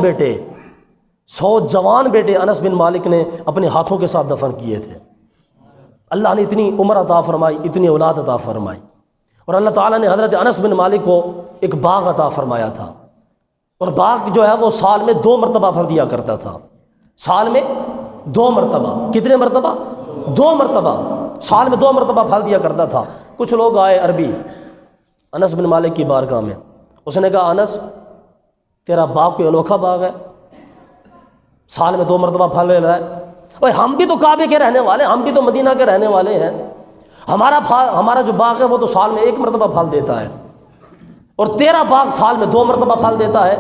بیٹے 100 جوان بیٹے انس بن مالک نے اپنے ہاتھوں کے ساتھ دفن کیے تھے۔ اللہ نے اتنی عمر عطا فرمائی، اتنی اولاد عطا فرمائی، اور اللہ تعالیٰ نے حضرت انس بن مالک کو ایک باغ عطا فرمایا تھا، اور باغ جو ہے وہ سال میں 2 مرتبہ پھل دیا کرتا تھا۔ سال میں 2 مرتبہ، کتنے مرتبہ؟ 2 مرتبہ، سال میں 2 مرتبہ پھل دیا کرتا تھا۔ کچھ لوگ آئے عربی انس بن مالک کی بارگاہ میں، اس نے کہا انس تیرا باغ کوئی انوکھا باغ ہے، سال میں 2 مرتبہ پھل لے رہا ہے۔ اوے ہم بھی تو کعبے کے رہنے والے، ہم بھی تو مدینہ کے رہنے والے ہیں، ہمارا جو باغ ہے وہ تو سال میں 1 مرتبہ پھل دیتا ہے، اور تیرا باغ سال میں 2 مرتبہ پھل دیتا ہے،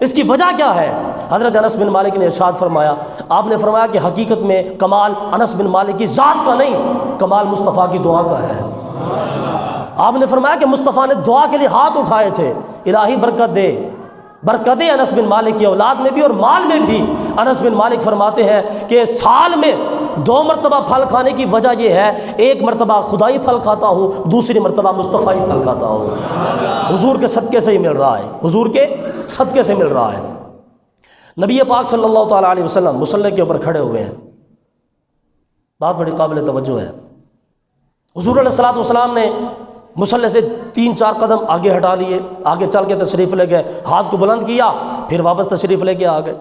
اس کی وجہ کیا ہے؟ حضرت انس بن مالک نے ارشاد فرمایا، آپ نے فرمایا کہ حقیقت میں کمال انس بن مالک کی ذات کا نہیں، کمال مصطفیٰ کی دعا کا ہے۔ آپ نے فرمایا کہ مصطفیٰ نے دعا کے لیے ہاتھ اٹھائے تھے، الہی برکت دے، برکت دے انس بن مالک کی اولاد میں بھی اور مال میں بھی۔ انس بن مالک فرماتے ہیں کہ سال میں 2 مرتبہ پھل کھانے کی وجہ یہ ہے، 1 مرتبہ خدائی پھل کھاتا ہوں، دوسری مرتبہ مصطفیٰ پھل کھاتا ہوں۔ حضور کے صدقے سے ہی مل رہا ہے، حضور کے صدقے سے مل رہا ہے۔ نبی پاک صلی اللہ تعالیٰ علیہ وسلم مصلی کے اوپر کھڑے ہوئے ہیں، بات بڑی قابل توجہ ہے۔ حضور علیہ الصلوۃ والسلام نے مصلی سے 3-4 قدم آگے ہٹا لیے، آگے چل کے تشریف لے گئے، ہاتھ کو بلند کیا، پھر واپس تشریف لے کے آ گئے،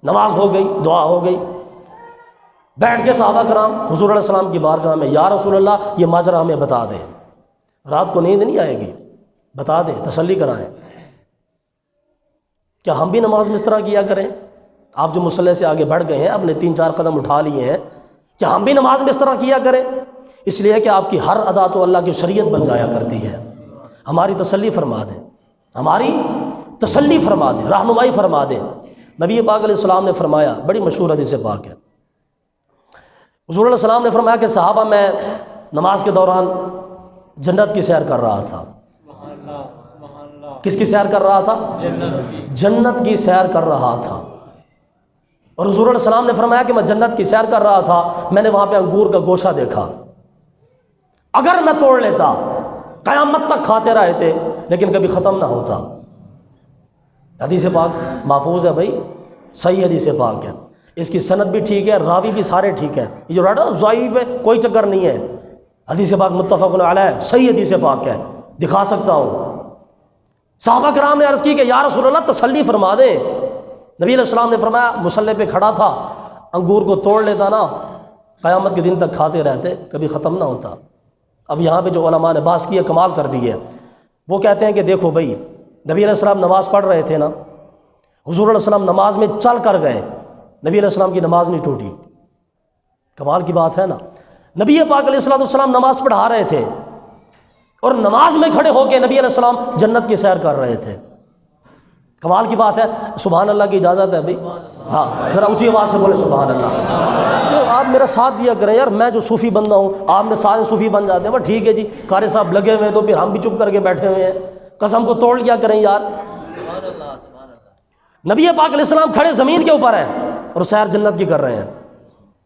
نماز ہو گئی، دعا ہو گئی۔ بیٹھ کے صحابہ کرام حضور علیہ السلام کی بارگاہ میں، یا رسول اللہ یہ ماجرا ہمیں بتا دیں، رات کو نیند نہیں آئے گی، بتا دیں، تسلی کرائیں، کیا ہم بھی نماز میں اس طرح کیا کریں؟ آپ جو مصلی سے آگے بڑھ گئے ہیں، اپنے 3-4 قدم اٹھا لیے ہیں، کیا ہم بھی نماز میں اس طرح کیا کریں؟ اس لیے کہ آپ کی ہر ادا تو اللہ کی شریعت بن جایا کرتی ہے۔ ہماری تسلی فرما دیں، ہماری تسلی فرما دیں، رہنمائی فرما دیں۔ نبی پاک علیہ السلام نے فرمایا، بڑی مشہور حدیث پاک ہے، حضور علیہ السلام نے فرمایا کہ صحابہ میں نماز کے دوران جنت کی سیر کر رہا تھا۔ کس کی سیر کر رہا تھا؟ جنت کی سیر کر رہا تھا۔ اور حضور علیہ السلام نے فرمایا کہ میں جنت کی سیر کر رہا تھا، میں نے وہاں پہ انگور کا گوشہ دیکھا، اگر میں توڑ لیتا قیامت تک کھاتے رہے تھے لیکن کبھی ختم نہ ہوتا۔ حدیث پاک محفوظ ہے بھائی، صحیح حدیث پاک ہے، اس کی سند بھی ٹھیک ہے، راوی بھی سارے ٹھیک ہیں، یہ جو راڈا ضعیف ہے کوئی چکر نہیں ہے، حدیث پاک متفق علیہ صحیح حدیث پاک ہے، دکھا سکتا ہوں۔ صحابہ کرام نے عرض کی کہ یا رسول اللہ تسلی فرما دیں۔ نبی علیہ السلام نے فرمایا مصلی پہ کھڑا تھا، انگور کو توڑ لیتا نا قیامت کے دن تک کھاتے رہتے، کبھی ختم نہ ہوتا۔ اب یہاں پہ جو علماء نے بحث کی ہے، کمال کر دی ہے، وہ کہتے ہیں کہ دیکھو بھائی نبی علیہ السلام نماز پڑھ رہے تھے نا، حضور علیہ السلام نماز میں چل کر گئے، نبی علیہ السلام کی نماز نہیں ٹوٹی، کمال کی بات ہے نا۔ نبی پاک علیہ السلام نماز پڑھا رہے تھے اور نماز میں کھڑے ہو کے نبی علیہ السلام جنت کی سیر کر رہے تھے، کمال کی بات ہے۔ سبحان اللہ کی اجازت ہے بھائی؟ ہاں ذرا اونچی آواز سے بولے سبحان اللہ۔ تو آپ میرا ساتھ دیا کریں یار، میں جو صوفی بندہ ہوں، آپ نے سارے صوفی بن جاتے ہیں، وہ ٹھیک ہے جی، قاری صاحب لگے ہوئے ہیں تو پھر ہم بھی چپ کر کے بیٹھے ہوئے ہیں، قسم کو توڑ لیا کریں یار۔ نبی پاک علیہ السلام کھڑے زمین کے اوپر ہیں اور سیر جنت کی کر رہے ہیں،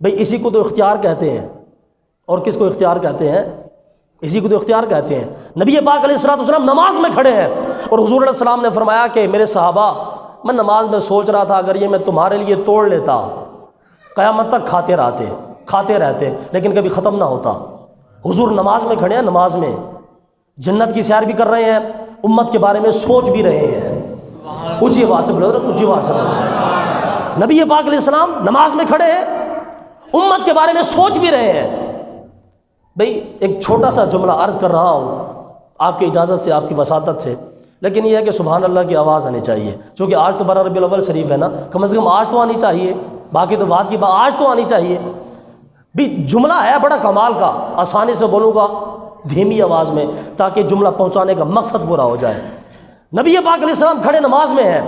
بھئی اسی کو تو اختیار کہتے ہیں، اور کس کو اختیار کہتے ہیں؟ اسی کو تو اختیار کہتے ہیں۔ نبی پاک علیہ السلام نماز میں کھڑے ہیں اور حضور علیہ السلام نے فرمایا کہ میرے صحابہ، میں نماز میں سوچ رہا تھا اگر یہ میں تمہارے لیے توڑ لیتا قیامت تک کھاتے رہتے لیکن کبھی ختم نہ ہوتا۔ حضور نماز میں کھڑے ہیں، نماز میں جنت کی سیر بھی کر رہے ہیں، امت کے بارے میں سوچ بھی رہے ہیں۔ اونچی آواز سے بولو، اونچی آواز سے بولو۔ نبی پاک علیہ السلام نماز میں کھڑے ہیں، امت کے بارے میں سوچ بھی رہے ہیں۔ بھئی ایک چھوٹا سا جملہ عرض کر رہا ہوں آپ کی اجازت سے، آپ کی وساطت سے، لیکن یہ ہے کہ سبحان اللہ کی آواز آنی چاہیے، چونکہ آج تو 12 ربیع الاول شریف ہے نا، کم از کم آج تو آنی چاہیے، باقی تو بات کی بات، آج تو آنی چاہیے۔ بھی جملہ ہے بڑا کمال کا، آسانی سے بولوں گا دھیمی آواز میں تاکہ جملہ پہنچانے کا مقصد پورا ہو جائے۔ نبی پاک علیہ السلام کھڑے نماز میں ہیں،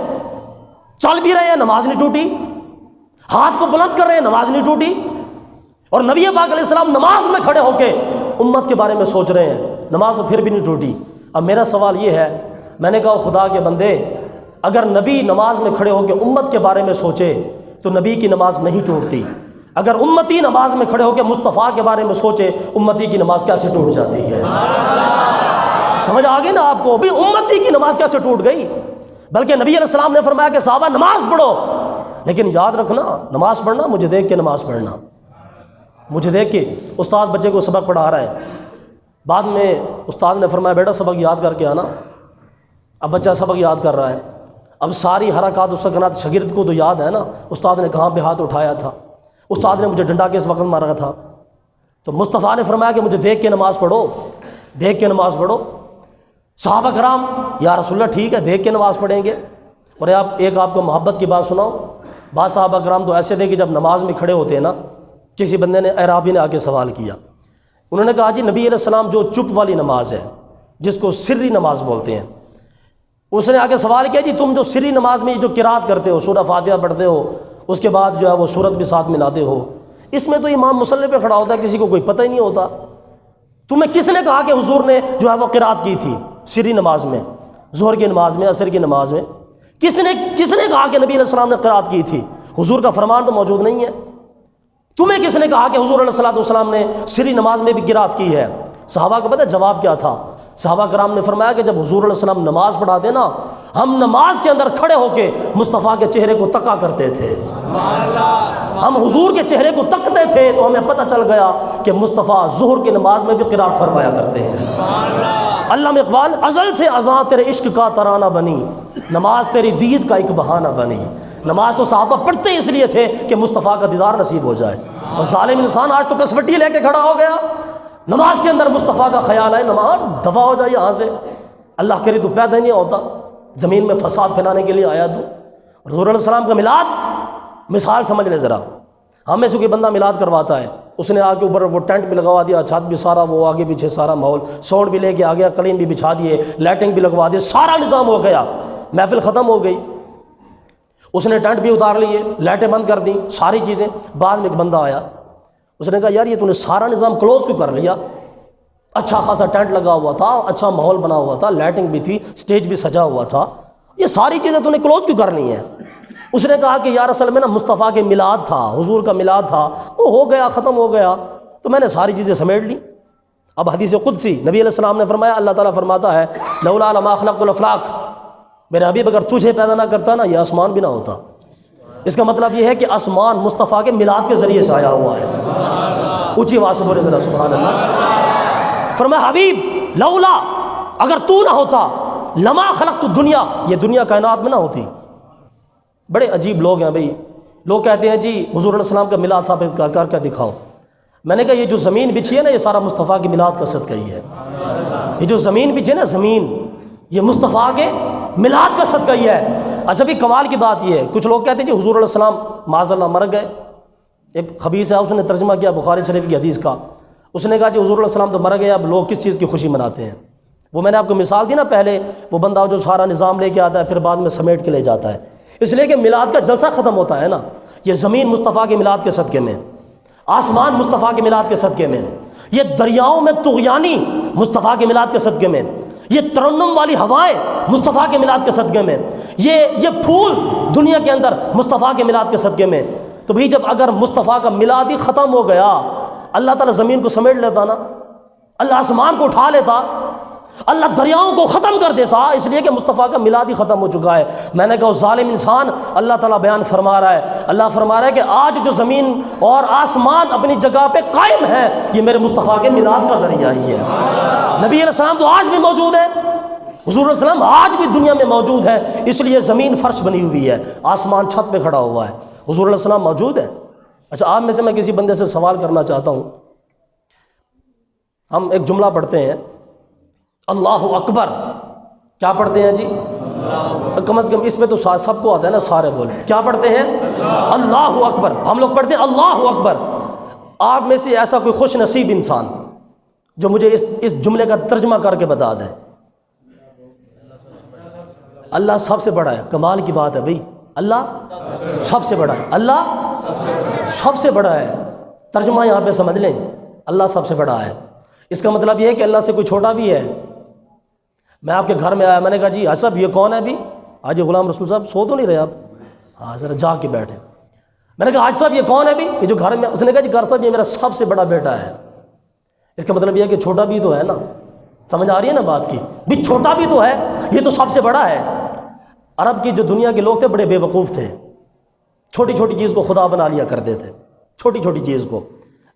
چل بھی رہے ہیں، نماز نہیں ٹوٹی، ہاتھ کو بلند کر رہے ہیں، نماز نہیں ٹوٹی، اور نبی پاک علیہ السلام نماز میں کھڑے ہو کے امت کے بارے میں سوچ رہے ہیں، نماز تو پھر بھی نہیں ٹوٹی۔ اب میرا سوال یہ ہے، میں نے کہا خدا کے بندے، اگر نبی نماز میں کھڑے ہو کے امت کے بارے میں سوچے تو نبی کی نماز نہیں ٹوٹتی، اگر امتی نماز میں کھڑے ہو کے مصطفیٰ کے بارے میں سوچے امتی کی نماز کیسے ٹوٹ جاتی ہے؟ سمجھ آ گئی نا آپ کو؟ بھی امتی کی نماز کیسے ٹوٹ گئی؟ بلکہ نبی علیہ السلام نے فرمایا کہ صحابہ نماز پڑھو، لیکن یاد رکھنا نماز پڑھنا مجھے دیکھ کے نماز پڑھنا، مجھے دیکھ کے استاد بچے کو سبق پڑھا رہا ہے، بعد میں استاد نے فرمایا بیٹا سبق یاد کر کے آنا، اب بچہ سبق یاد کر رہا ہے، اب ساری حرکات و سکنات شاگرد کو تو یاد ہے نا استاد نے کہاں پہ ہاتھ اٹھایا تھا، استاد نے مجھے ڈنڈا کس وقت مارا تھا، تو مصطفیٰ نے فرمایا کہ مجھے دیکھ کے نماز پڑھو، دیکھ کے نماز پڑھو۔ صحابہ کرام یا رسول اللہ ٹھیک ہے دیکھ کے نماز پڑھیں گے، اور آپ کو محبت کی بات سناؤ، بعض صحابہ کرام تو ایسے تھے کہ جب نماز میں کھڑے ہوتے ہیں نا، کسی بندے نے اعرابی نے آ کے سوال کیا، انہوں نے کہا جی نبی علیہ السلام جو چپ والی نماز ہے جس کو سری نماز بولتے ہیں، اس نے آ کے سوال کیا جی تم جو سری نماز میں جو قرات کرتے ہو، سورہ فاتحہ پڑھتے ہو، اس کے بعد جو ہے وہ سورت بھی ساتھ ملاتے ہو، اس میں تو امام مصلی پہ کھڑا ہوتا ہے، کسی کو کوئی پتہ ہی نہیں ہوتا، تمہیں کس نے کہا کہ حضور نے جو ہے وہ قرات کی تھی سری نماز میں، ظہر کی نماز میں، عصر کی نماز میں، کس نے کہا کہ نبی علیہ السلام نے قرات کی تھی؟ حضور کا فرمان تو موجود نہیں ہے، تمہیں کس نے کہا کہ حضور علیہ السلام نے سری نماز میں بھی قرات کی ہے؟ صحابہ کو پتہ جواب کیا تھا؟ صحابہ کرام نے فرمایا کہ جب حضور علیہ السلام نماز پڑھاتے نا، ہم نماز کے اندر کھڑے ہو کے مصطفیٰ کے چہرے کو تکا کرتے تھے، ہم حضور کے چہرے کو تکتے تھے تو ہمیں پتہ چل گیا کہ مصطفیٰ ظہر کی نماز میں بھی قرات فرمایا کرتے ہیں۔ علامہ اقبال ازل سے اذاں تیرے عشق کا ترانہ بنی، نماز تیری دید کا ایک بہانہ بنی۔ نماز تو صحابہ پڑھتے اس لیے تھے کہ مصطفیٰ کا دیدار نصیب ہو جائے، اور ظالم انسان آج تو کسوٹی لے کے کھڑا ہو گیا، نماز کے اندر مصطفیٰ کا خیال ہے، نماز دفع ہو جائے یہاں سے، اللہ کرے تو پیدا ہی نہیں ہوتا، زمین میں فساد پھیلانے کے لیے آیا تو۔ حضور علیہ السلام کا میلاد مثال سمجھ لے ذرا، ہم میں سے کوئی بندہ میلاد کرواتا ہے، اس نے آگے اوپر وہ ٹینٹ بھی لگوا دیا، چھت بھی سارا وہ آگے پیچھے سارا ماحول، ساؤنڈ بھی لے کے آ گیا، قلیم بھی بچھا دیے، لائٹنگ بھی لگوا دی، سارا نظام ہو گیا، محفل ختم ہو گئی، اس نے ٹینٹ بھی اتار لیے، لائٹیں بند کر دیں، ساری چیزیں۔ بعد میں ایک بندہ آیا، اس نے کہا یار یہ تو نے سارا نظام کلوز کیوں کر لیا؟ اچھا خاصا ٹینٹ لگا ہوا تھا، اچھا ماحول بنا ہوا تھا، لائٹنگ بھی تھی، سٹیج بھی سجا ہوا تھا، یہ ساری چیزیں تو نے کلوز کیوں کر لی ہیں؟ اس نے کہا کہ یار اصل میں نا مصطفیٰ کے میلاد تھا، حضور کا میلاد تھا، وہ ہو گیا ختم ہو گیا تو میں نے ساری چیزیں سمیٹ لی۔ اب حدیث قدسی نبی علیہ السلام نے فرمایا، اللہ تعالیٰ فرماتا ہے لولا لما خلقت الافلاق، میرے حبیب اگر تجھے پیدا نہ کرتا نا یہ آسمان بھی نہ ہوتا۔ اس کا مطلب یہ ہے کہ آسمان مصطفیٰ کے میلاد کے ذریعے سے آیا ہوا ہے۔ اونچی آواز سے بولے ذرا سبحان اللہ۔ فرمایا حبیب لولا، اگر تو نہ ہوتا، لما خلقت الدنیا، یہ دنیا کائنات میں نہ ہوتی۔ بڑے عجیب لوگ ہیں بھائی، لوگ کہتے ہیں جی حضور علیہ السلام کا میلاد ثابت کر کے دکھاؤ۔ میں نے کہا یہ جو زمین بچھی ہے نا یہ سارا مصطفیٰ کے میلاد کا صدقہ ہی ہے، یہ جو زمین بچھی ہے نا زمین، یہ مصطفیٰ کے میلاد کا صدقہ ہی ہے۔ اچھا بھی کمال کی بات یہ ہے، کچھ لوگ کہتے ہیں جی حضور علیہ السلام معاذ اللہ مر گئے، ایک خبیث ہے اس نے ترجمہ کیا بخاری شریف کی حدیث کا، اس نے کہا جی حضور علیہ السلام تو مر گئے، اب لوگ کس چیز کی خوشی مناتے ہیں؟ وہ میں نے آپ کو مثال دی نا پہلے، وہ بندہ جو سارا نظام لے کے آتا ہے پھر بعد میں سمیٹ کے لے جاتا ہے، اس لیے کہ میلاد کا جلسہ ختم ہوتا ہے نا، یہ زمین مصطفیٰ کے میلاد کے صدقے میں، آسمان مصطفیٰ کے میلاد کے صدقے میں، یہ دریاؤں میں طغیانی مصطفیٰ کے میلاد کے صدقے میں، یہ ترنم والی ہوائیں مصطفیٰ کے میلاد کے صدقے میں، یہ پھول دنیا کے اندر مصطفیٰ کے میلاد کے صدقے میں۔ تو بھئی جب اگر مصطفیٰ کا میلاد ہی ختم ہو گیا، اللہ تعالیٰ زمین کو سمیٹ لیتا نا، اللہ آسمان کو اٹھا لیتا، اللہ دریاؤں کو ختم کر دیتا، اس لیے کہ مصطفیٰ کا میلاد ہی ختم ہو چکا ہے۔ میں نے کہا ظالم انسان، اللہ تعالیٰ بیان فرما رہا ہے، اللہ فرما رہا ہے کہ آج جو زمین اور آسمان اپنی جگہ پہ قائم ہے یہ میرے مصطفیٰ کے میلاد کا ذریعہ ہی ہے۔ نبی علیہ السلام تو آج بھی موجود ہے، حضور علیہ السلام آج بھی دنیا میں موجود ہے، اس لیے زمین فرش بنی ہوئی ہے، آسمان چھت پہ کھڑا ہوا ہے، حضور علیہ السلام موجود ہے۔ اچھا آپ میں سے میں کسی بندے سے سوال کرنا چاہتا ہوں، ہم ایک جملہ پڑھتے ہیں اللہ اکبر، کیا پڑھتے ہیں جی؟ کم از کم اس میں تو سب کو آتا ہے نا، سارے بولے کیا پڑھتے ہیں؟ اللہ اکبر، ہم لوگ پڑھتے ہیں اللہ اکبر۔ آپ میں سے ایسا کوئی خوش نصیب انسان جو مجھے اس جملے کا ترجمہ کر کے بتا دے؟ اللہ سب سے بڑا ہے، کمال کی بات ہے بھائی، اللہ سب سے بڑا ہے، اللہ سب سے بڑا ہے۔ ترجمہ یہاں پہ سمجھ لیں، اللہ سب سے بڑا ہے، اس کا مطلب یہ ہے کہ اللہ سے کوئی چھوٹا بھی ہے۔ میں آپ کے گھر میں آیا، میں نے کہا جی حاج صاحب یہ کون ہے ابھی؟ آج غلام رسول صاحب سو تو نہیں رہے آپ؟ ہاں ذرا جا کے بیٹھے۔ میں نے کہا حاج صاحب یہ کون ہے ابھی؟ یہ جو گھر میں، اس نے کہا جی گھر صاحب یہ میرا سب سے بڑا بیٹا ہے۔ اس کا مطلب یہ ہے کہ چھوٹا بھی تو ہے نا، سمجھ آ رہی ہے نا بات کی؟ بھی چھوٹا بھی تو ہے، یہ تو سب سے بڑا ہے۔ عرب کی جو دنیا کے لوگ تھے بڑے بیوقوف تھے، چھوٹی چھوٹی چیز کو خدا بنا لیا کرتے تھے، چھوٹی چھوٹی چیز کو۔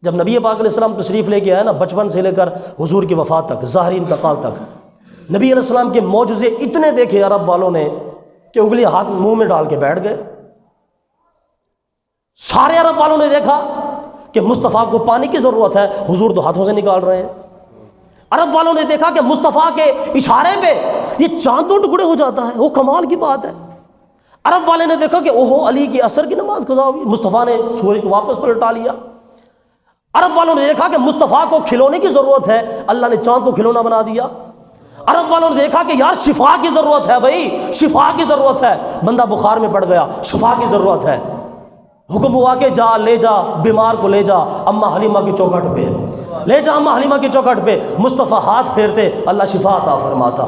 جب نبی پاک علیہ السلام تشریف لے کے آئے نا، بچپن سے لے کر حضور کی وفات تک، ظاہری انتقال تک، نبی علیہ السلام کے معجزے اتنے دیکھے عرب والوں نے کہ انگلی ہاتھ منہ میں ڈال کے بیٹھ گئے۔ سارے عرب والوں نے دیکھا کہ مصطفیٰ کو پانی کی ضرورت ہے، حضور تو ہاتھوں سے نکال رہے ہیں۔ عرب والوں نے دیکھا کہ مصطفیٰ کے اشارے پہ یہ چاند دو ٹکڑے ہو جاتا ہے، وہ کمال کی بات ہے۔ عرب والے نے دیکھا کہ اوہو علی کی عصر کی نماز قضا ہوئی، مصطفیٰ نے سورج کو واپس پلٹا لیا۔ عرب والوں نے دیکھا کہ مصطفیٰ کو کھلونے کی ضرورت ہے، اللہ نے چاند کو کھلونا بنا دیا۔ عرب والوں نے دیکھا کہ یار شفا کی ضرورت ہے، بھائی شفا کی ضرورت ہے، بندہ بخار میں پڑ گیا، شفا کی ضرورت ہے، حکم ہوا کہ جا لے جا بیمار کو لے جا اماں حلیمہ کی چوکھٹ پہ، لے جا اماں حلیمہ کی چوکھٹ پہ، مصطفیٰ ہاتھ پھیرتے اللہ شفا عطا فرماتا۔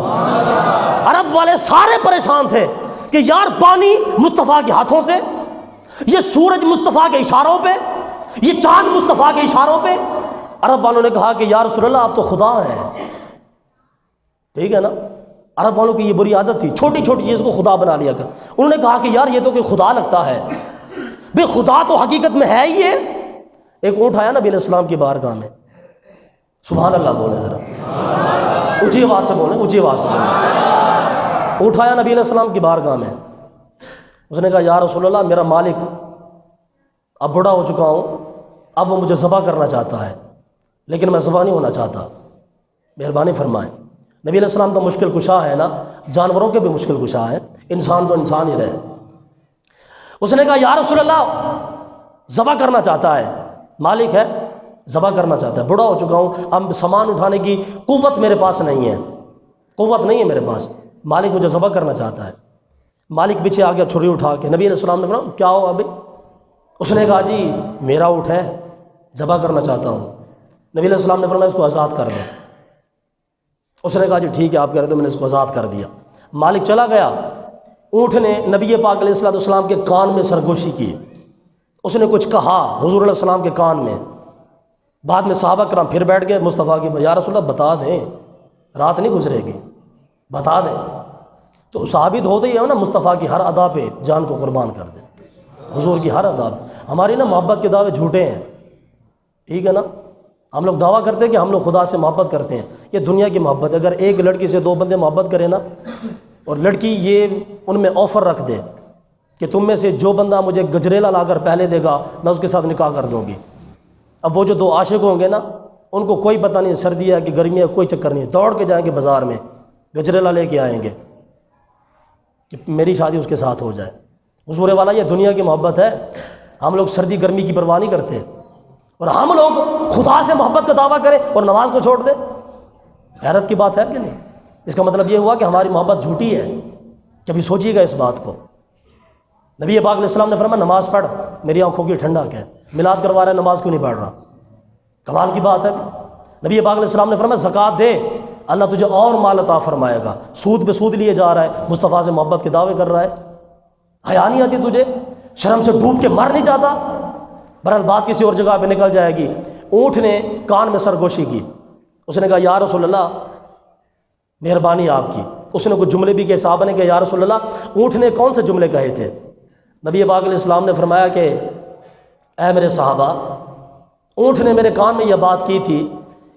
عرب والے سارے پریشان تھے کہ یار پانی مصطفیٰ کے ہاتھوں سے، یہ سورج مصطفیٰ کے اشاروں پہ، یہ چاند مصطفیٰ کے اشاروں پہ۔ عرب والوں نے کہا کہ یا رسول اللہ آپ تو خدا ہیں، ٹھیک ہے نا۔ عرب والوں کی یہ بری عادت تھی، چھوٹی چھوٹی چیز کو خدا بنا لیا کر۔ انہوں نے کہا کہ یار یہ تو کوئی خدا لگتا ہے، بھئی خدا تو حقیقت میں ہے ہی یہ۔ ایک اونٹ آیا نبی علیہ السلام کی بارگاہ میں، سبحان اللہ بولیں ذرا، اونچی آواز سے بولیں، اونچی آواز سے بولیں۔ اونٹ آیا نبی علیہ السلام کی بارگاہ میں، اس نے کہا یا رسول اللہ میرا مالک اب بڑا ہو چکا ہوں، اب وہ مجھے ذبح کرنا چاہتا ہے، لیکن میں ذبح نہیں ہونا چاہتا، مہربانی فرمائیں۔ نبی علیہ السلام تو مشکل کشا ہے نا، جانوروں کے بھی مشکل کشا ہے، انسان تو انسان ہی رہے۔ اس نے کہا یا رسول اللہ ذبح کرنا چاہتا ہے، مالک ہے ذبح کرنا چاہتا ہے، بڑا ہو چکا ہوں، اب سامان اٹھانے کی قوت میرے پاس نہیں ہے، قوت نہیں ہے میرے پاس، مالک مجھے ذبح کرنا چاہتا ہے۔ مالک پیچھے آ گیا چھری اٹھا کے، نبی علیہ السلام نے فرمایا کیا ہوا ابھی؟ اس نے کہا جی میرا اونٹ ہے، ذبح کرنا چاہتا ہوں۔ نبی علیہ السلام نے فرمایا اس کو آزاد کر دیں۔ اس نے کہا جی ٹھیک ہے آپ کہہ رہے تو میں نے اس کو آزاد کر دیا۔ مالک چلا گیا، اونٹ نے نبی پاک علیہ السلام کے کان میں سرگوشی کی، اس نے کچھ کہا حضور علیہ السلام کے کان میں۔ بعد میں صحابہ کرام پھر بیٹھ گئے مصطفیٰ کی، یا رسول اللہ بتا دیں، رات نہیں گزرے گی، بتا دیں۔ تو ثابت ہوتا ہی ہے نا مصطفیٰ کی ہر ادا پہ جان کو قربان کر دیں، حضور کی ہر ادا پہ۔ ہماری نا محبت کے دعوے جھوٹے ہیں، ٹھیک ہے نا۔ ہم لوگ دعویٰ کرتے ہیں کہ ہم لوگ خدا سے محبت کرتے ہیں، یہ دنیا کی محبت ہے۔ اگر ایک لڑکی سے دو بندے محبت کریں نا، اور لڑکی یہ ان میں آفر رکھ دے کہ تم میں سے جو بندہ مجھے گجریلا لا کر پہلے دے گا میں اس کے ساتھ نکاح کر دوں گی، اب وہ جو دو عاشق ہوں گے نا ان کو کوئی پتہ نہیں سردی ہے کہ گرمی ہے، کوئی چکر نہیں، دوڑ کے جائیں گے بازار میں، گجریلا لے کے آئیں گے کہ میری شادی اس کے ساتھ ہو جائے۔ حضور والا یہ دنیا کی محبت ہے، ہم لوگ سردی گرمی کی پرواہ نہیں کرتے، اور ہم لوگ خدا سے محبت کا دعویٰ کریں اور نماز کو چھوڑ دیں، حیرت کی بات ہے کہ نہیں؟ اس کا مطلب یہ ہوا کہ ہماری محبت جھوٹی ہے۔ کبھی سوچیے گا اس بات کو۔ نبی پاک علیہ السلام نے فرمایا نماز پڑھ، میری آنکھوں کی ٹھنڈک ہے، میلاد کروا رہا ہے نماز کیوں نہیں پڑھ رہا؟ کمال کی بات ہے۔ نبی پاک علیہ السلام نے فرمایا زکوٰۃ دے، اللہ تجھے اور مال عطا فرمائے گا۔ سود پہ سود لیے جا رہا ہے، مصطفیٰ سے محبت کے دعوے کر رہا ہے، حیا نہیں آتی تجھے؟ شرم سے ڈوب کے مر نہیں جاتا؟ بہرحال بات کسی اور جگہ پہ نکل جائے گی۔ اونٹ نے کان میں سرگوشی کی، اس نے کہا یا رسول اللہ مہربانی آپ کی۔ اس نے کچھ جملے بھی کہے، صحابہ نے کہا یا رسول اللہ اونٹ نے کون سے جملے کہے تھے؟ نبی پاک علیہ السلام نے فرمایا کہ اے میرے صحابہ، اونٹ نے میرے کان میں یہ بات کی تھی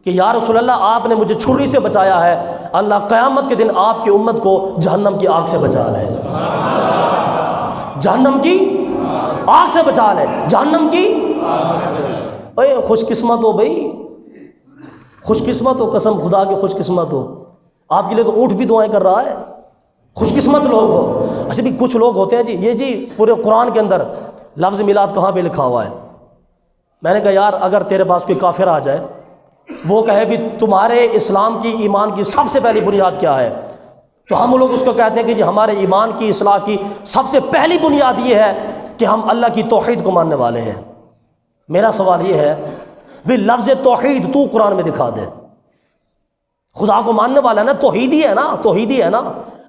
کہ یا رسول اللہ آپ نے مجھے چھری سے بچایا ہے، اللہ قیامت کے دن آپ کی امت کو جہنم کی آگ سے بچا لے، جہنم کی آگ سے بچا لے، جہنم کی۔ اے خوش قسمت ہو بھائی، خوش قسمت ہو، قسم خدا کی خوش قسمت ہو، آپ کے لیے تو اونٹ بھی دعائیں کر رہا ہے، خوش قسمت لوگ ہو۔ اچھا بھی کچھ لوگ ہوتے ہیں جی، یہ جی پورے قرآن کے اندر لفظ میلاد کہاں پہ لکھا ہوا ہے؟ میں نے کہا یار اگر تیرے پاس کوئی کافر آ جائے وہ کہے بھی تمہارے اسلام کی ایمان کی سب سے پہلی بنیاد کیا ہے، تو ہم لوگ اس کو کہتے ہیں کہ جی ہمارے ایمان کی اصلاح کی سب سے پہلی بنیاد یہ ہے کہ ہم اللہ کی توحید کو ماننے والے ہیں۔ میرا سوال یہ ہے بھی لفظ توحید تو قرآن میں دکھا دے، خدا کو ماننے والا ہے نا، توحیدی ہے نا، توحیدی ہے نا۔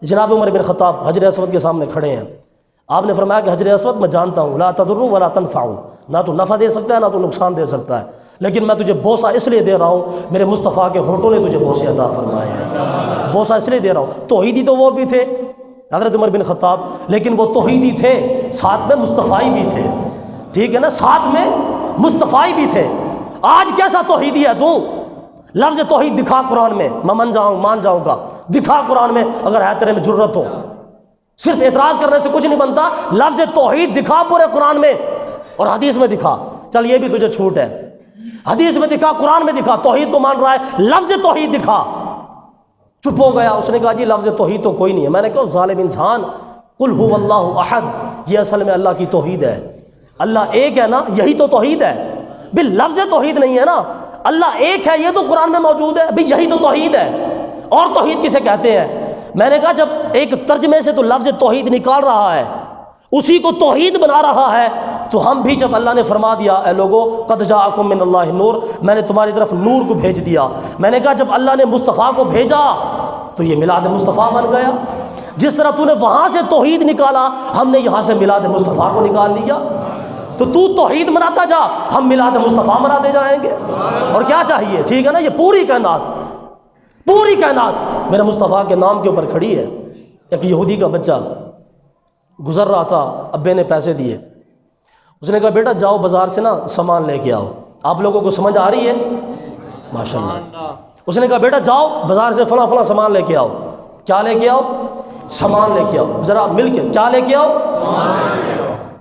جناب عمر بن خطاب حجر اسود کے سامنے کھڑے ہیں، آپ نے فرمایا کہ حجر اسود میں جانتا ہوں لا تضر ولا تنفع، نہ تو نفع دے سکتا ہے نہ تو نقصان دے سکتا ہے، لیکن میں تجھے بوسہ اس لیے دے رہا ہوں میرے مصطفیٰ کے ہونٹوں نے تجھے بوسے عطا فرمائے ہیں، بوسہ اس لیے دے رہا ہوں۔ توحیدی تو وہ بھی تھے حضرت عمر بن خطاب، لیکن وہ توحیدی تھے، ساتھ میں مصطفی بھی تھے، ٹھیک ہے نا، ساتھ میں مصطفی بھی تھے۔ آج کیسا توحیدی ہے تو؟ لفظ توحید دکھا قرآن میں، میں مان جاؤں گا، دکھا قرآن میں اگر ہے تیرے میں جرت ہو۔ صرف اعتراض کرنے سے کچھ نہیں بنتا، لفظ توحید دکھا پورے قرآن میں اور حدیث میں دکھا، چل یہ بھی تجھے چھوٹ ہے، حدیث میں دکھا، قرآن میں دکھا، توحید کو مان رہا ہے، لفظ توحید دکھا۔ چپ ہو گیا، اس نے کہا جی لفظ توحید تو کوئی نہیں ہے۔ میں نے کہا ظالم انسان، قل هو اللہ احد، یہ اصل میں اللہ کی توحید ہے، اللہ ایک ہے نا، یہی تو توحید ہے بھی، لفظ توحید نہیں ہے نا، اللہ ایک ہے یہ تو قرآن میں موجود ہے بھی، یہی تو توحید ہے۔ اور توحید کسے کہتے ہیں؟ میں نے کہا جب ایک ترجمے سے تو لفظ توحید نکال رہا ہے، اسی کو توحید بنا رہا ہے، تو ہم بھی جب اللہ نے فرما دیا اے لوگو قد جاءکم من اللہ نور، میں نے تمہاری طرف نور کو بھیج دیا، میں نے کہا جب اللہ نے مصطفیٰ کو بھیجا تو یہ میلاد مصطفیٰ بن گیا۔ جس طرح تو نے وہاں سے توحید نکالا، ہم نے یہاں سے میلاد مصطفیٰ کو نکال لیا، تو توحید مناتا جا، ہم میلاد مصطفیٰ مناتے جائیں گے۔ اور کیا چاہیے، ٹھیک ہے نا، یہ پوری کائنات میرے مصطفیٰ کے نام کے اوپر کھڑی ہے۔ ایک یہودی کا بچہ گزر رہا تھا، ابے نے پیسے دیے، اس نے کہا بیٹا جاؤ بازار سے نا سامان لے کے آؤ۔ آپ لوگوں کو سمجھ آ رہی ہے؟ ماشاءاللہ۔ اس نے کہا بیٹا جاؤ بازار سے فلاں فلاں سامان لے کے آؤ۔ کیا لے کے آؤ؟ سامان لے کے آؤ، ذرا مل کے کیا لے کے آؤ؟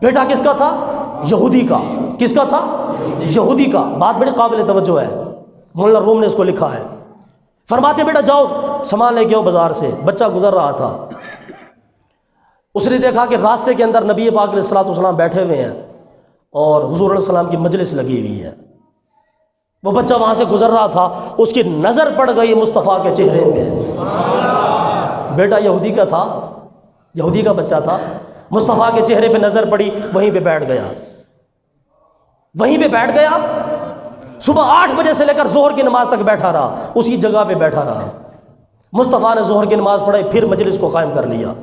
بیٹا کس کا تھا؟ یہودی کا۔ کس کا تھا؟ یہودی کا۔ بات بڑی قابل توجہ ہے، مولانا روم نے اس کو لکھا ہے، فرماتے بیٹا جاؤ سامان لے کے آؤ بازار سے۔ بچہ گزر رہا تھا، اس نے دیکھا کہ راستے کے اندر نبی پاک علیہ الصلوۃ والسلام بیٹھے ہوئے ہیں اور حضور علیہ السلام کی مجلس لگی ہوئی ہے۔ وہ بچہ وہاں سے گزر رہا تھا، اس کی نظر پڑ گئی مصطفیٰ کے چہرے پہ۔ بیٹا یہودی کا تھا، یہودی کا بچہ تھا، مصطفیٰ کے چہرے پہ نظر پڑی، وہیں پہ بیٹھ گیا۔ صبح 8 بجے سے لے کر ظہر کی نماز تک بیٹھا رہا، اسی جگہ پہ بیٹھا رہا۔ مصطفیٰ نے ظہر کی نماز پڑھائی، پھر مجلس کو قائم کر لیا۔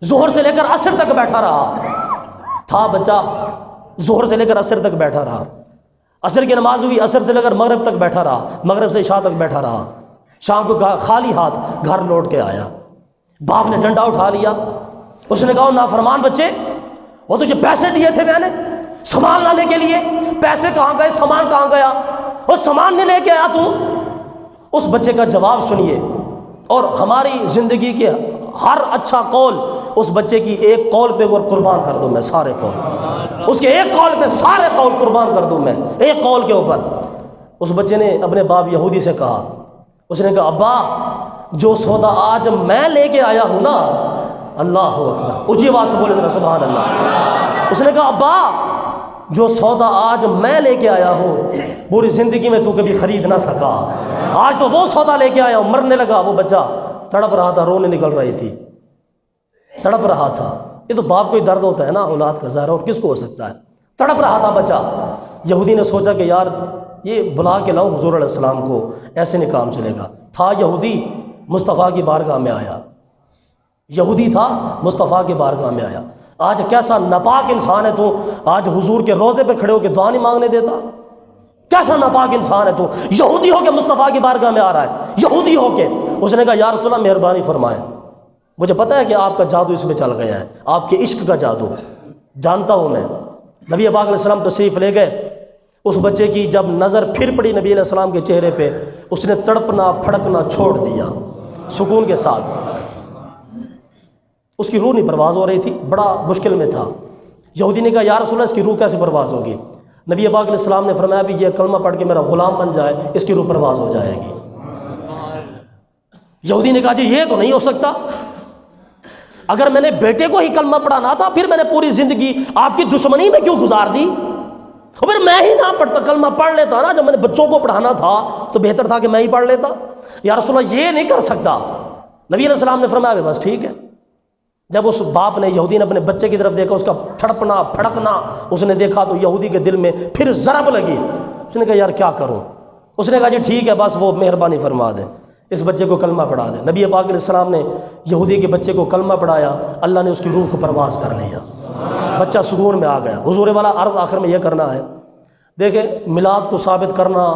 ظہر سے لے کر عصر تک بیٹھا رہا تھا بچہ، ظہر سے لے کر عصر تک بیٹھا رہا۔ عصر کی نماز ہوئی، عصر سے لے کر مغرب تک بیٹھا رہا، مغرب سے عشاء تک بیٹھا رہا۔ شام کو خالی ہاتھ گھر لوٹ کے آیا۔ باپ نے ڈنڈا اٹھا لیا، اس نے کہا نافرمان بچے، وہ تجھے پیسے دیے تھے میں نے سامان لانے کے لیے، پیسے کہاں گئے، سامان کہاں گیا، وہ سامان نہیں لے کے آیا تو؟ اس بچے کا جواب سنیے، اور ہماری زندگی کے ہر اچھا قول اس بچے کی ایک قول پہ قربان کر دوں میں، سارے قول اس کے ایک قول پہ سارے قول قربان کر دوں میں، ایک قول کے اوپر۔ اس بچے نے اپنے باپ یہودی سے کہا، اس نے کہا ابا جو سودا آج میں لے کے آیا ہوں نا، اللہ اکبر، اونچی آواز سے بولے ذرا سبحان اللہ۔ اس نے کہا ابا جو سودا آج میں لے کے آیا ہوں پوری زندگی میں تو کبھی خرید نہ سکا، آج تو وہ سودا لے کے آیا ہوں۔ مرنے لگا وہ بچہ، تڑپ رہا تھا، رونے نکل رہی تھی، تڑپ رہا تھا۔ یہ تو باپ کو ہی درد ہوتا ہے نا اولاد کا ظاہر، اور کس کو ہو سکتا ہے؟ تڑپ رہا تھا بچہ۔ یہودی نے سوچا کہ یار یہ بلا کے لاؤں حضور علیہ السلام کو، ایسے نہیں کام چلے گا۔ تھا یہودی، مصطفیٰ کی بارگاہ میں آیا، یہودی تھا، مصطفیٰ کی بارگاہ میں آیا۔ آج کیسا ناپاک انسان ہے تو، آج حضور کے روضے پہ کھڑے ہو کے دعا نہیں مانگنے دیتا؟ کیسا ناپاک انسان ہے تو، یہودی ہو کے مصطفیٰ کی بارگاہ میں آ رہا ہے، یہودی ہو کے۔ اس نے کہا یا رسول اللہ مہربانی فرمائیں، مجھے پتہ ہے کہ آپ کا جادو اس میں چل گیا ہے، آپ کے عشق کا جادو جانتا ہوں میں۔ نبی پاک علیہ السلام تشریف لے گئے، اس بچے کی جب نظر پھر پڑی نبی علیہ السلام کے چہرے پہ، اس نے تڑپنا پھڑکنا چھوڑ دیا سکون کے ساتھ۔ اس کی روح نہیں پرواز ہو رہی تھی، بڑا مشکل میں تھا۔ یہودی نے کہا یا رسول اللہ اس کی روح کیسے پرواز ہوگی؟ نبی پاک علیہ السلام نے فرمایا بھی یہ کلمہ پڑھ کے میرا غلام بن جائے، اس کی روح پرواز ہو جائے گی۔ یہودی نے کہا جی یہ تو نہیں ہو سکتا، اگر میں نے بیٹے کو ہی کلمہ پڑھانا تھا پھر میں نے پوری زندگی آپ کی دشمنی میں کیوں گزار دی؟ پھر میں ہی نہ پڑھتا، کلمہ پڑھ لیتا نا، جب میں نے بچوں کو پڑھانا تھا تو بہتر تھا کہ میں ہی پڑھ لیتا۔ یا رسول اللہ یہ نہیں کر سکتا۔ نبی علیہ السلام نے فرمایا بس ٹھیک ہے۔ جب اس باپ نے، یہودی نے اپنے بچے کی طرف دیکھا، اس کا تڑپنا پھڑکنا اس نے دیکھا تو یہودی کے دل میں پھر ضرب لگی۔ اس نے کہا یار کیا کروں؟ اس نے کہا جی ٹھیک ہے بس وہ مہربانی فرما دیں، اس بچے کو کلمہ پڑھا دیں۔ نبی پاک علیہ السلام نے یہودی کے بچے کو کلمہ پڑھایا، اللہ نے اس کی روح کو پرواز کر لیا، بچہ سکون میں آ گیا۔ حضور والا عرض آخر میں یہ کرنا ہے، دیکھیں میلاد کو ثابت کرنا،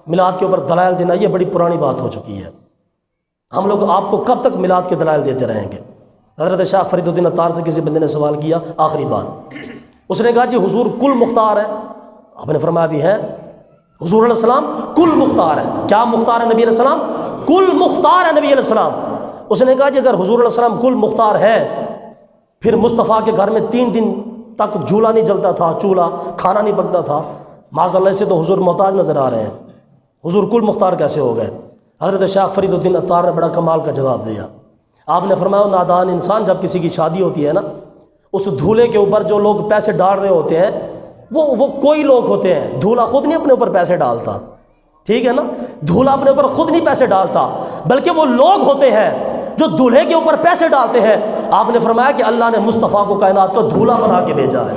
میلاد کے اوپر دلائل دینا، یہ بڑی پرانی بات ہو چکی ہے۔ ہم لوگ آپ کو کب تک میلاد کے دلائل دیتے رہیں گے؟ حضرت شیخ فرید الدین عطار سے کسی بندے نے سوال کیا آخری بار، اس نے کہا جی حضور کل مختار ہے؟ آپ نے فرمایا بھی ہے، حضور علیہ السلام کل مختار ہے۔ کیا مختار ہے نبی علیہ السلام؟ کل مختار ہے نبی علیہ السلام۔ اس نے کہا جی اگر حضور علیہ السلام کل مختار ہے، پھر مصطفیٰ کے گھر میں 3 دن تک چولہا نہیں جلتا تھا، چولہا کھانا نہیں پکتا تھا، معاذ اللہ سے تو حضور محتاج نظر آ رہے ہیں، حضور کل مختار کیسے ہو گئے؟ حضرت شیخ فرید الدین عطار نے بڑا کمال کا جواب دیا۔ آپ نے فرمایا نادان انسان، جب کسی کی شادی ہوتی ہے نا، اس دھولے کے اوپر جو لوگ پیسے ڈال رہے ہوتے ہیں وہ کوئی لوگ ہوتے ہیں، دھولا خود نہیں اپنے اوپر پیسے ڈالتا، ٹھیک ہے نا، دھولا اپنے اوپر خود نہیں پیسے ڈالتا، بلکہ وہ لوگ ہوتے ہیں جو دولہے کے اوپر پیسے ڈالتے ہیں۔ آپ نے فرمایا کہ اللہ نے مصطفیٰ کو کائنات کا دھولا بنا کے بھیجا ہے۔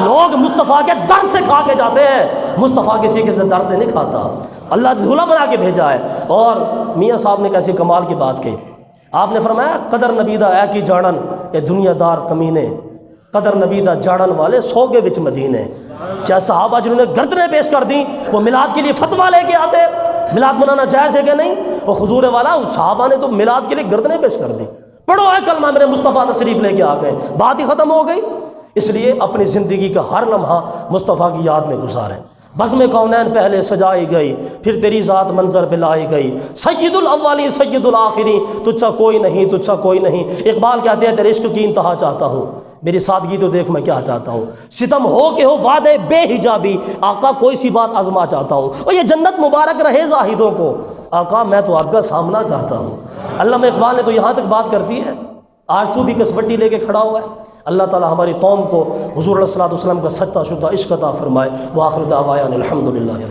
لوگ مصطفیٰ کے در سے کھا کے جاتے ہیں، مصطفیٰ کسی کے در سے نہیں کھاتا، اللہ نے دھولا بنا کے بھیجا ہے۔ اور میاں صاحب نے کیسی کمال کی بات کہی، آپ نے فرمایا قدر نبیدہ اے کی جانن اے دنیا دار کمینے، قدر نبیدہ جانن والے سوگے وچ مدینے۔ کیا صحابہ جنہوں نے گردنیں پیش کر دیں وہ میلاد کے لیے فتویٰ لے کے آتے میلاد منانا جائز ہے کہ نہیں؟ وہ حضور والا صحابہ نے تو میلاد کے لیے گردنیں پیش کر دی، پڑھو ہے کلمہ میرے مصطفیٰ تشریف لے کے آ گئے، بات ہی ختم ہو گئی۔ اس لیے اپنی زندگی کا ہر لمحہ مصطفیٰ کی یاد میں گزاریں۔ بزم کونین پہلے سجائی گئی، پھر تیری ذات منظر پہ لائی گئی، سید الاولین سید الآخرین، تجھ سا کوئی نہیں، تجھ سا کوئی نہیں۔ اقبال کہتے ہیں تیرے عشق کی انتہا چاہتا ہوں، میری سادگی تو دیکھ میں کیا چاہتا ہوں، ستم ہو کہ ہو وعدے بے حجابی، آقا کوئی سی بات آزما چاہتا ہوں، اور یہ جنت مبارک رہے زاہدوں کو، آقا میں تو آپ کا سامنا چاہتا ہوں۔ علامہ اقبال نے تو یہاں تک بات کرتی ہے، آج تو بھی کسبٹی لے کے کھڑا ہوا ہے۔ اللہ تعالی ہماری قوم کو حضور علیہ الصلوۃ والسلام کا سچا شدہ عشق عطا فرمائے۔ وآخر دعوانا الحمدللہ۔